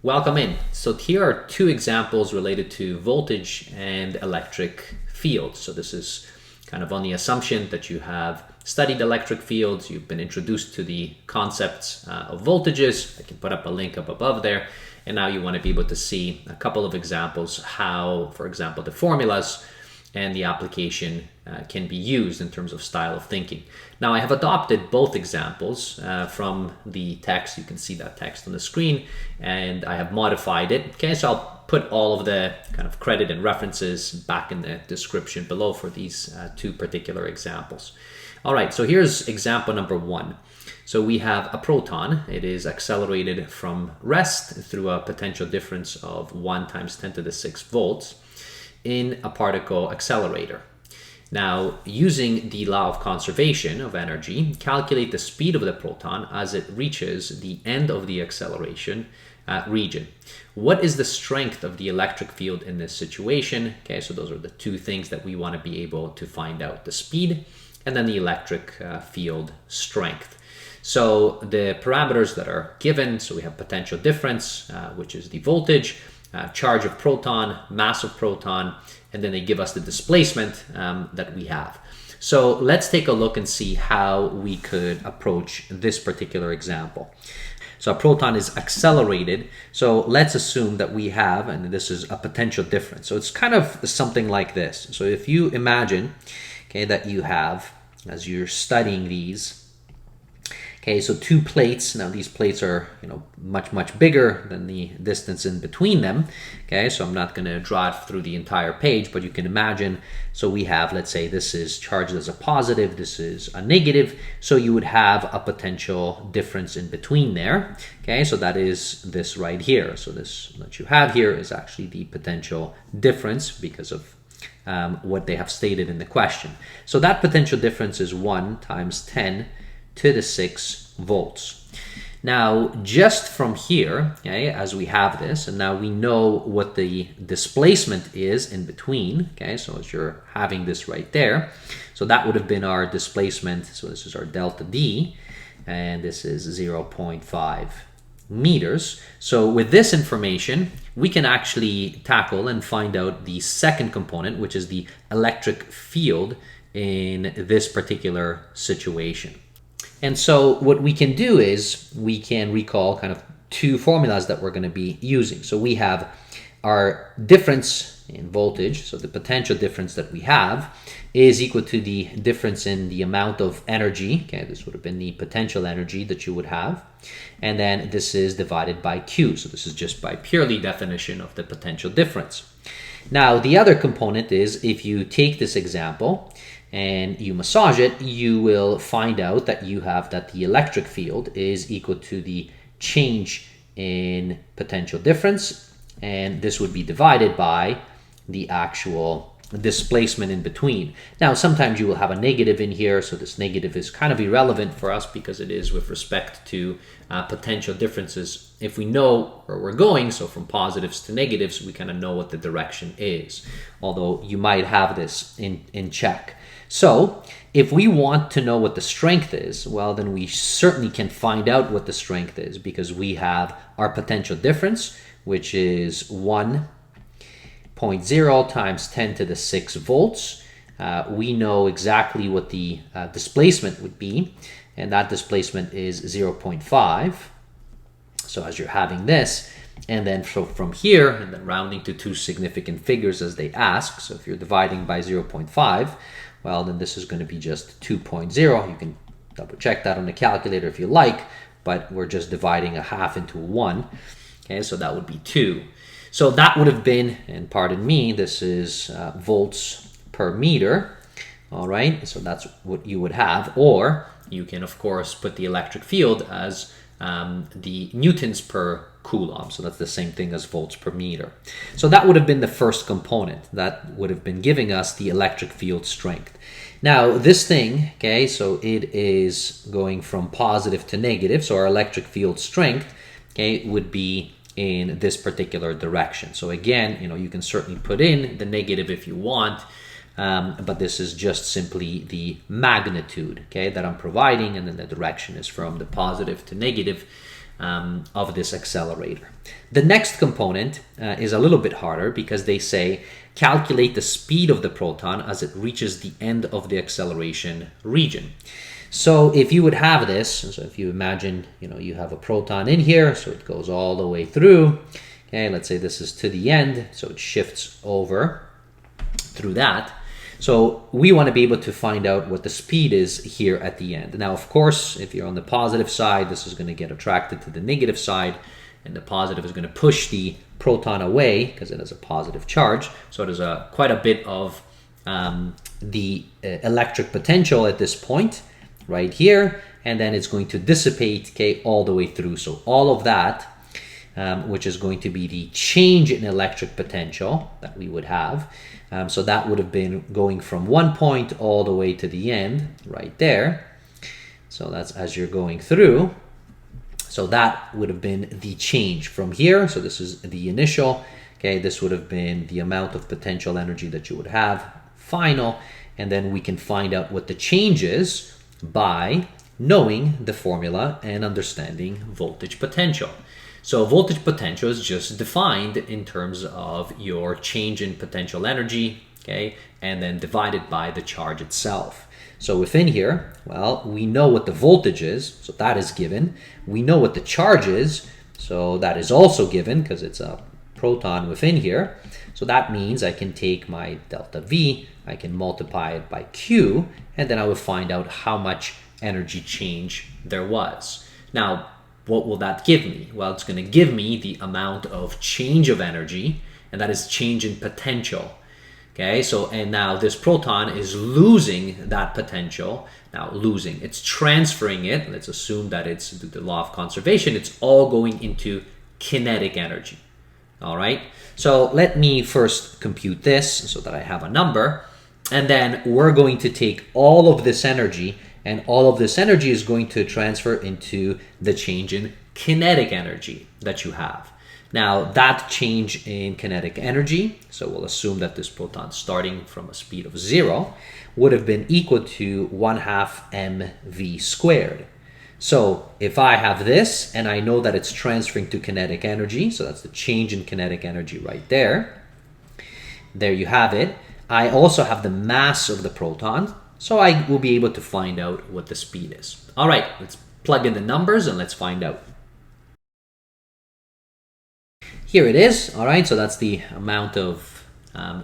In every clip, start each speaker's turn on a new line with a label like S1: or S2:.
S1: Welcome in. So here are two examples related to voltage and electric fields. So this is kind of on the assumption that you have studied electric fields, you've been introduced to the concepts of voltages. I can put up a link up above there. And now you want to be able to see a couple of examples how, for example, the formulas and the application can be used in terms of style of thinking. Now I have adopted both examples from the text. You can see that text on the screen, and I have modified it. Okay, so I'll put all of the kind of credit and references back in the description below for these two particular examples. All right, so here's example number one. So we have a proton. It is accelerated from rest through a potential difference of 1 × 10⁶ volts in a particle accelerator. Now, using the law of conservation of energy, calculate the speed of the proton as it reaches the end of the acceleration region. What is the strength of the electric field in this situation? Okay, so those are the two things that we want to be able to find out: the speed and then the electric field strength. So the parameters that are given, so we have potential difference, which is the voltage, charge of proton, mass of proton, and then they give us the displacement that we have. So let's take a look and see how we could approach this particular example. So a proton is accelerated. So let's assume that we have, and this is a potential difference. So it's kind of something like this. So if you imagine, okay, that you have, as you're studying these, okay, so two plates. Now these plates are, much bigger than the distance in between them. Okay, so I'm not going to draw it through the entire page, but you can imagine. So we have, let's say this is charged as a positive, this is a negative. So you would have a potential difference in between there. Okay, so that is this right here. So this that you have here is actually the potential difference because of what they have stated in the question. So that potential difference is 1 × 10⁶ volts. Now, just from here, okay, as we have this, and now we know what the displacement is in between, okay, so as you're having this right there, so that would have been our displacement. So this is our delta D, and this is 0.5 meters. So with this information, we can actually tackle and find out the second component, which is the electric field in this particular situation. And so what we can do is we can recall kind of two formulas that we're going to be using. So we have our difference in voltage, so the potential difference that we have is equal to the difference in the amount of energy. Okay, this would have been the potential energy that you would have. And then this is divided by Q. So this is just by purely definition of the potential difference. Now, the other component is if you take this example and you massage it, you will find out that you have that the electric field is equal to the change in potential difference, and this would be divided by the actual displacement in between. Now, sometimes you will have a negative in here, so this negative is kind of irrelevant for us because it is with respect to potential differences. If we know where we're going, so from positives to negatives, we kind of know what the direction is, although you might have this in check. So if we want to know what the strength is, well, then we certainly can find out what the strength is because we have our potential difference, which is 1.0 × 10⁶ volts. We know exactly what the displacement would be, and that displacement is 0.5. So as you're having this, and then from here, and then rounding to two significant figures as they ask. So if you're dividing by 0.5, well, then this is going to be just 2.0. You can double check that on the calculator if you like, but we're just dividing a half into a 1. Okay, so that would be 2. So that would have been, and pardon me, this is volts per meter. All right, so that's what you would have. Or you can, of course, put the electric field as the newtons per coulomb. So that's the same thing as volts per meter. So that would have been the first component. That would have been giving us the electric field strength. Now this thing, okay, so it is going from positive to negative. So our electric field strength, okay, would be in this particular direction. So again, you can certainly put in the negative if you want, but this is just simply the magnitude, okay, that I'm providing, and then the direction is from the positive to negative of this accelerator. The next component is a little bit harder because they say calculate the speed of the proton as it reaches the end of the acceleration region. So if you would have this, so if you imagine, you have a proton in here, so it goes all the way through. Okay, let's say this is to the end, so it shifts over through that. So we want to be able to find out what the speed is here at the end. Now, of course, if you're on the positive side, this is going to get attracted to the negative side, and the positive is going to push the proton away because it has a positive charge. So there's quite a bit of the electric potential at this point right here, and then it's going to dissipate, okay, all the way through. So all of that, which is going to be the change in electric potential that we would have. So that would have been going from one point all the way to the end right there. So that's as you're going through. So that would have been the change from here. So this is the initial. Okay, this would have been the amount of potential energy that you would have final. And then we can find out what the change is by knowing the formula and understanding voltage potential. So voltage potential is just defined in terms of your change in potential energy, okay, and then divided by the charge itself. So within here, well, we know what the voltage is, so that is given. We know what the charge is, so that is also given because it's a proton within here. So that means I can take my delta V, I can multiply it by Q, and then I will find out how much energy change there was. Now, what will that give me? Well, it's going to give me the amount of change of energy, and that is change in potential. Okay, so and now this proton is losing that potential. Now losing, it's transferring it. Let's assume that it's the law of conservation. It's all going into kinetic energy. All right, so let me first compute this so that I have a number, and then we're going to take all of this energy, and all of this energy is going to transfer into the change in kinetic energy that you have. Now that change in kinetic energy, so we'll assume that this proton starting from a speed of 0 would have been equal to 1/2 mv squared. So if I have this and I know that it's transferring to kinetic energy, so that's the change in kinetic energy right there. There you have it. I also have the mass of the proton, so I will be able to find out what the speed is. All right, let's plug in the numbers and let's find out. Here it is. All right, so that's the amount of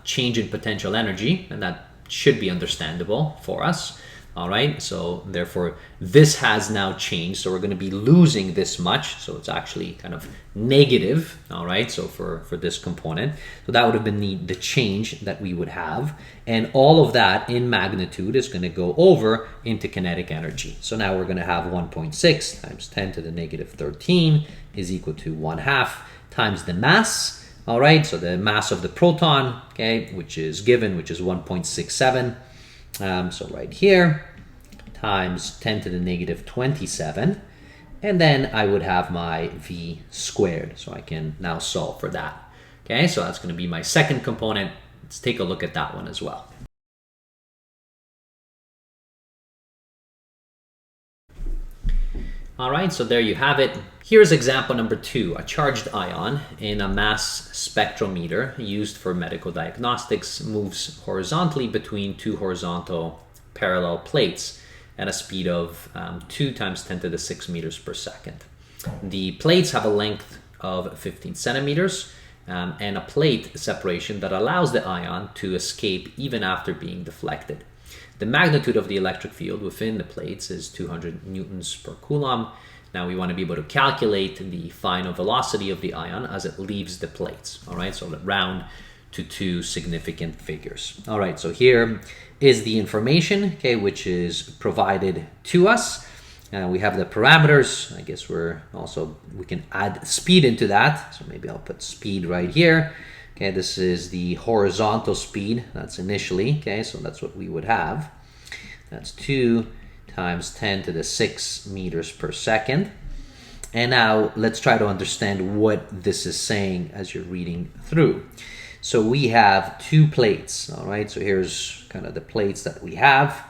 S1: change in potential energy, and that should be understandable for us. All right, so therefore this has now changed, so we're going to be losing this much, so it's actually kind of negative. All right, so for this component, so that would have been the change that we would have, and all of that in magnitude is going to go over into kinetic energy. So now we're going to have 1.6 times 10 to the negative 13 is equal to 1/2 times the mass. All right, so the mass of the proton, okay, which is given, which is 1.67. So right here, times 10 to the negative 27. And then I would have my V squared. So I can now solve for that. Okay, so that's going to be my second component. Let's take a look at that one as well. All right, so there you have it. Here's example number 2, a charged ion in a mass spectrometer used for medical diagnostics moves horizontally between two horizontal parallel plates at a speed of 2 times 10 to the 6 meters per second. The plates have a length of 15 centimeters and a plate separation that allows the ion to escape even after being deflected. The magnitude of the electric field within the plates is 200 newtons per coulomb. Now we want to be able to calculate the final velocity of the ion as it leaves the plates. All right, so let's round to 2 significant figures. All right, so here is the information, okay, which is provided to us. We have the parameters. I guess we can add speed into that. So maybe I'll put speed right here. Okay, this is the horizontal speed. That's initially, okay, so that's what we would have. That's 2 times 10 to the 6 meters per second. And now let's try to understand what this is saying as you're reading through. So we have 2 plates, all right? So here's kind of the plates that we have.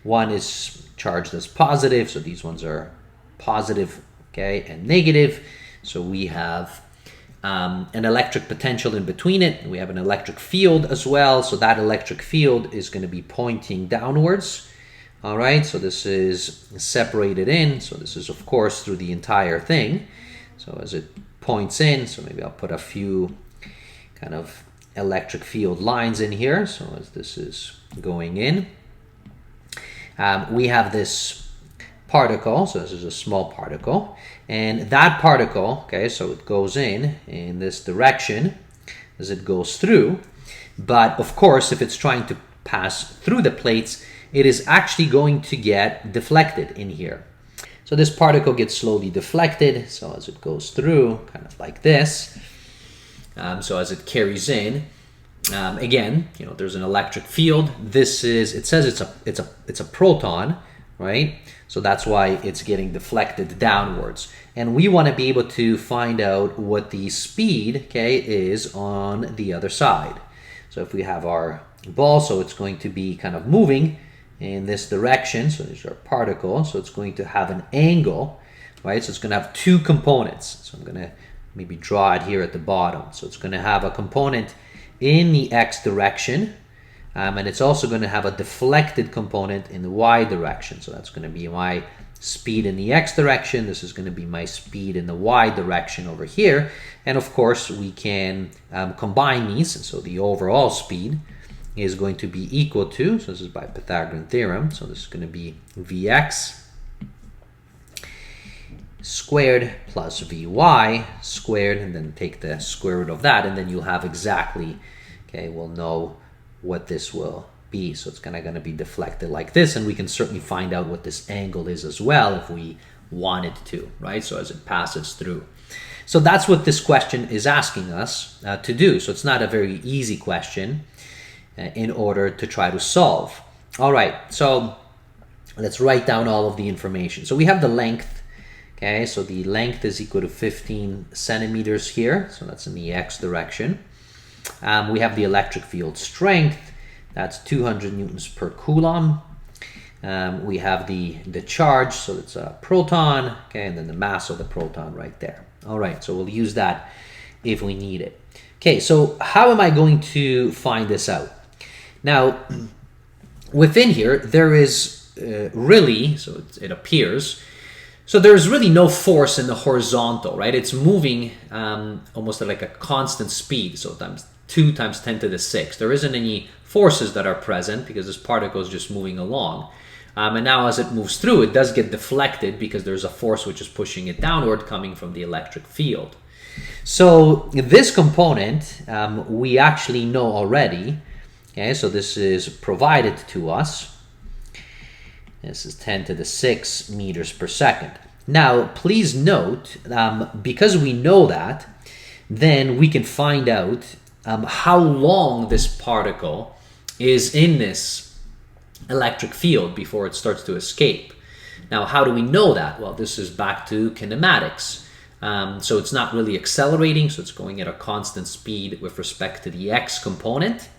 S1: One is charged as positive, so these ones are positive okay, and negative. So we have an electric potential in between it. We have an electric field as well. So that electric field is going to be pointing downwards. All right, so this is separated in. So this is, of course, through the entire thing. So as it points in, so maybe I'll put a few kind of electric field lines in here. So as this is going in, we have this particle. So this is a small particle. And that particle, okay, so it goes in this direction as it goes through. But of course, if it's trying to pass through the plates, it is actually going to get deflected in here. So this particle gets slowly deflected. So as it goes through, kind of like this. So as it carries in, again, you know, there's an electric field. This is, it says it's a proton, right? So that's why it's getting deflected downwards. And we want to be able to find out what the speed, okay, is on the other side. So if we have our ball, so it's going to be kind of moving in this direction. So there's our particle. So it's going to have an angle, right? So it's going to have two components. So I'm going to maybe draw it here at the bottom. So it's going to have a component in the x direction. And it's also going to have a deflected component in the y direction. So that's going to be my speed in the x direction. This is going to be my speed in the y direction over here. And of course, we can combine these. So the overall speed is going to be equal to, so this is by Pythagorean theorem. So this is going to be Vx squared plus Vy squared, and then take the square root of that, and then you'll have exactly, okay, we'll know what this will be. So it's kind of going to be deflected like this, and we can certainly find out what this angle is as well if we wanted to, right? So as it passes through. So that's what this question is asking us to do. So it's not a very easy question in order to try to solve. All right, so let's write down all of the information. So we have the length, okay? So the length is equal to 15 centimeters here. So that's in the x direction. We have the electric field strength. That's 200 newtons per coulomb. We have the charge, so it's a proton, okay, and then the mass of the proton right there. All right, so we'll use that if we need it. Okay, so how am I going to find this out? Now, within here, there is really, so it appears, so there's really no force in the horizontal, right? It's moving almost at like a constant speed, so times 2 times 10 to the 6. There isn't any forces that are present because this particle is just moving along. And now as it moves through, it does get deflected because there's a force which is pushing it downward coming from the electric field. So this component, we actually know already. Okay, so this is provided to us. This is 10 to the 6 meters per second. Now, please note, because we know that, then we can find out how long this particle is in this electric field before it starts to escape. Now, how do we know that? Well, this is back to kinematics. So it's not really accelerating, so it's going at a constant speed with respect to the x component.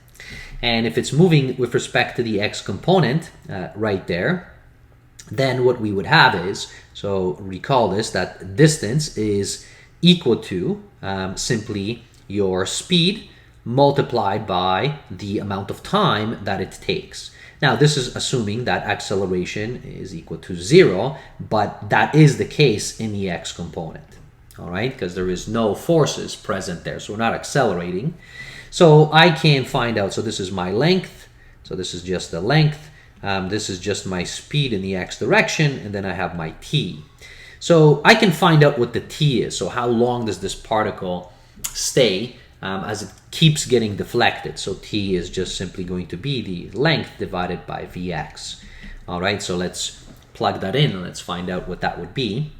S1: And if it's moving with respect to the x component right there, then what we would have is, so recall this, that distance is equal to simply your speed multiplied by the amount of time that it takes. Now, this is assuming that acceleration is equal to 0, but that is the case in the x component, all right, because there is no forces present there, so we're not accelerating. So I can find out, so this is my length, so this is just the length, this is just my speed in the x direction, and then I have my t. So I can find out what the t is, so how long does this particle stay as it keeps getting deflected. So t is just simply going to be the length divided by Vx. All right, so let's plug that in and let's find out what that would be.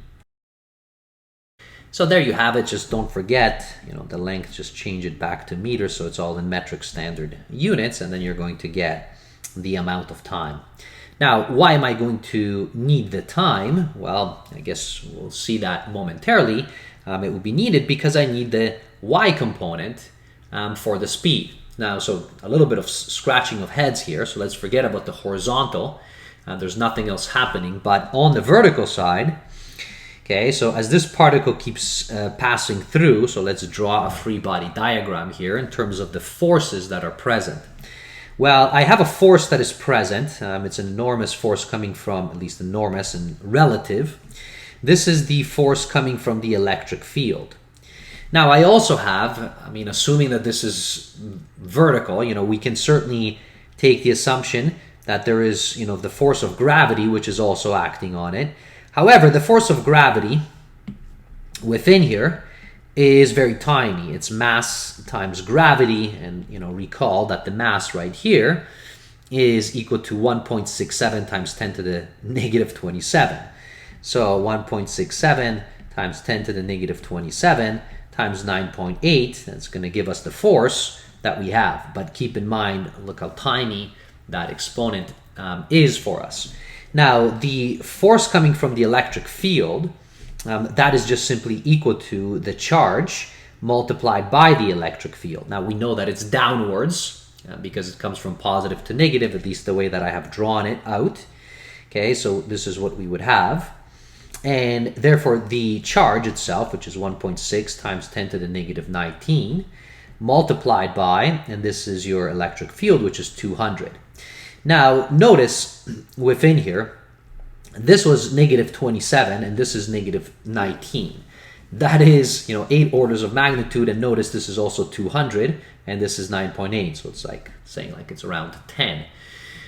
S1: So there you have it. Just don't forget, the length, just change it back to meters, so it's all in metric standard units, and then you're going to get the amount of time. Now, why am I going to need the time? Well, I guess we'll see that momentarily. It will be needed because I need the y component for the speed. Now, so a little bit of scratching of heads here, so let's forget about the horizontal. There's nothing else happening, but on the vertical side, Okay, so as this particle keeps passing through, so let's draw a free body diagram here in terms of the forces that are present. Well, I have a force that is present. It's an enormous force coming from, at least enormous and relative. This is the force coming from the electric field. Now, I also have, assuming that this is vertical, we can certainly take the assumption that there is, the force of gravity, which is also acting on it. However, the force of gravity within here is very tiny. It's mass times gravity, and recall that the mass right here is equal to 1.67 times 10 to the negative 27. So 1.67 times 10 to the negative 27 times 9.8, that's going to give us the force that we have. But keep in mind, look how tiny that exponent is for us. Now, the force coming from the electric field, that is just simply equal to the charge multiplied by the electric field. Now, we know that it's downwards because it comes from positive to negative, at least the way that I have drawn it out. Okay, so this is what we would have. And therefore, the charge itself, which is 1.6 times 10 to the negative 19, multiplied by, and this is your electric field, which is 200. Now, notice within here, this was negative 27 and this is negative 19. That is, 8 orders of magnitude, and notice this is also 200 and this is 9.8. So it's like saying like it's around 10.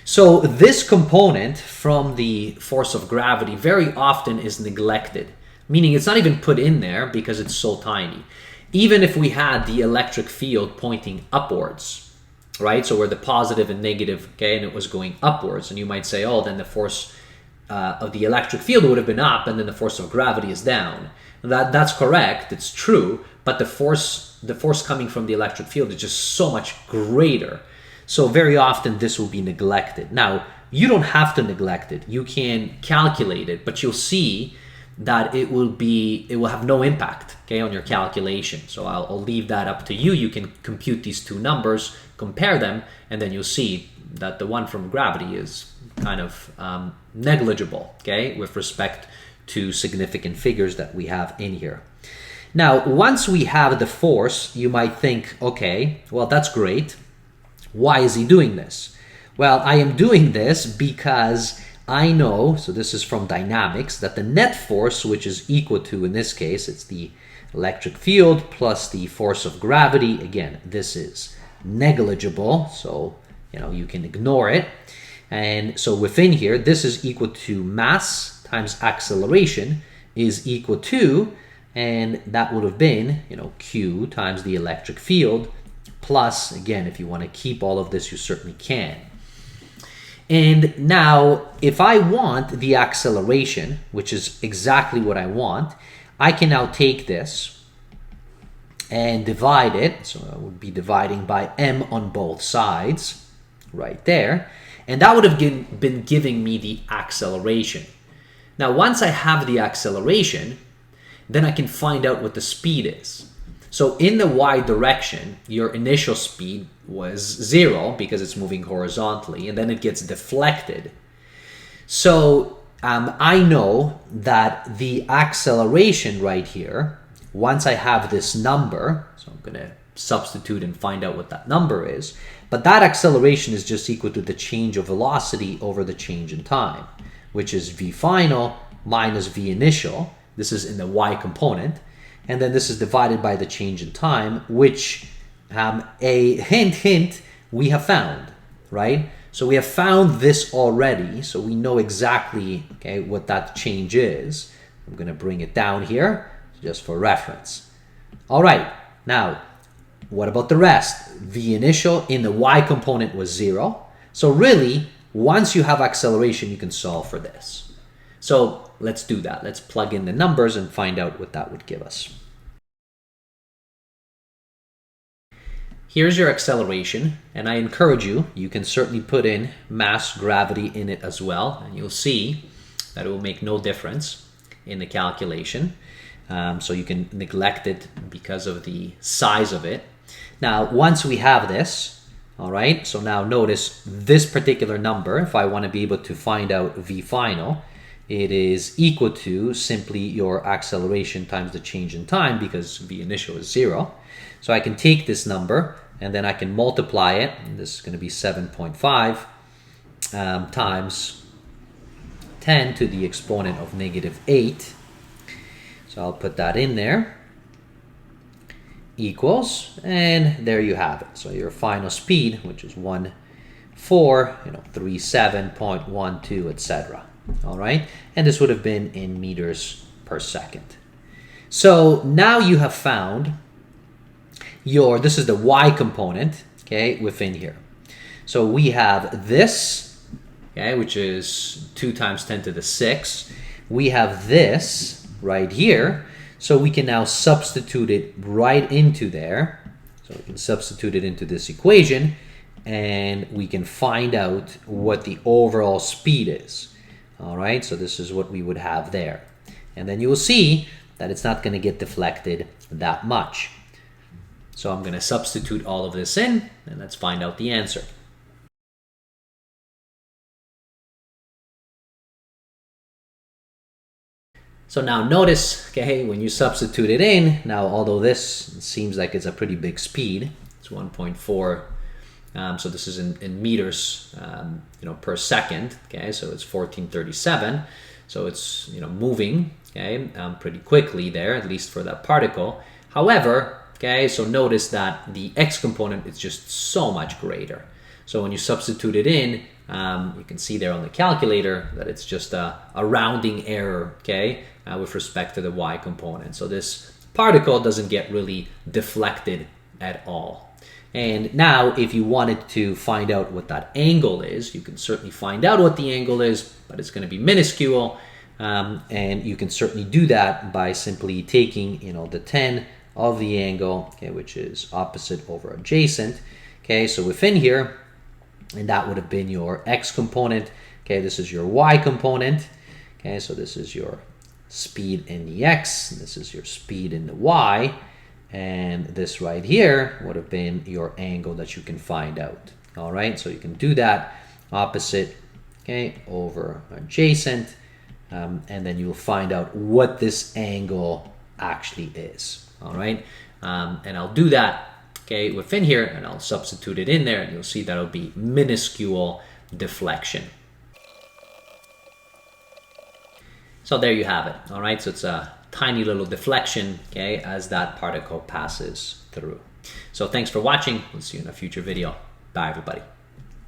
S1: So this component from the force of gravity very often is neglected, meaning it's not even put in there because it's so tiny. Even if we had the electric field pointing upwards, right? So where the positive and negative, okay, and it was going upwards, and you might say, oh, then the force of the electric field would have been up, and then the force of gravity is down. That's correct, it's true, but the force coming from the electric field is just so much greater. So very often this will be neglected. Now, you don't have to neglect it. You can calculate it, but you'll see that it will have no impact, okay, on your calculation. So I'll leave that up to you. You can compute these two numbers, compare them, and then you'll see that the one from gravity is kind of negligible, okay, with respect to significant figures that we have in here. Now, once we have the force, you might think, okay, well, that's great. Why is he doing this? Well, I am doing this because I know, so this is from dynamics, that the net force, which is equal to, in this case, it's the electric field plus the force of gravity. Again, this is negligible, so you can ignore it. And so within here, this is equal to mass times acceleration is equal to, and that would have been, Q times the electric field plus, again, if you want to keep all of this, you certainly can. And now, if I want the acceleration, which is exactly what I want, I can now take this and divide it. So I would be dividing by m on both sides, right there. And that would have been giving me the acceleration. Now, once I have the acceleration, then I can find out what the speed is. So in the y direction, your initial speed was 0 because it's moving horizontally, and then it gets deflected. So I know that the acceleration right here, once I have this number, so I'm going to substitute and find out what that number is, but that acceleration is just equal to the change of velocity over the change in time, which is v final minus v initial. This is in the y component. And then this is divided by the change in time, which a hint, we have found, right? So we have found this already, so we know exactly, okay, what that change is. I'm going to bring it down here just for reference. All right, now, what about the rest? V initial in the y component was 0. So really, once you have acceleration, you can solve for this. So let's do that. Let's plug in the numbers and find out what that would give us. Here's your acceleration, and I encourage you, you can certainly put in mass gravity in it as well, and you'll see that it will make no difference in the calculation. So you can neglect it because of the size of it. Now, once we have this, all right, so now notice this particular number, if I want to be able to find out V final, it is equal to simply your acceleration times the change in time, because v initial is 0. So I can take this number and then I can multiply it, and this is going to be 7.5 times 10 to the exponent of -8. So I'll put that in there, equals, and there you have it. So your final speed, which is 37.12, etc. All right, and this would have been in meters per second. So now you have found this is the y component, okay, within here. So we have this, okay, which is 2 times 10 to the 6. We have this right here, so we can now substitute it right into there. So we can substitute it into this equation, and we can find out what the overall speed is. All right, so this is what we would have there. And then you will see that it's not going to get deflected that much. So I'm going to substitute all of this in, and let's find out the answer. So now notice, okay, when you substitute it in, now although this seems like it's a pretty big speed, it's 1.4, so this is in meters, per second, okay, so it's 1437, so it's, moving, okay, pretty quickly there, at least for that particle. However, okay, so notice that the x component is just so much greater. So when you substitute it in, you can see there on the calculator that it's just a rounding error, okay, with respect to the y component. So this particle doesn't get really deflected at all. And now if you wanted to find out what that angle is, you can certainly find out what the angle is, but it's going to be minuscule. And you can certainly do that by simply taking, the 10 of the angle, okay, which is opposite over adjacent. Okay, so within here, and that would have been your x component. Okay, this is your y component. Okay, so this is your speed in the x, and this is your speed in the y, and this right here would have been your angle that you can find out. All right, so you can do that opposite, okay, over adjacent, and then you'll find out what this angle actually is. All right, and I'll do that, okay, within here, and I'll substitute it in there, and you'll see that'll be minuscule deflection. So there you have it. All right, so it's a tiny little deflection, okay, as that particle passes through. So thanks for watching. We'll see you in a future video. Bye, everybody.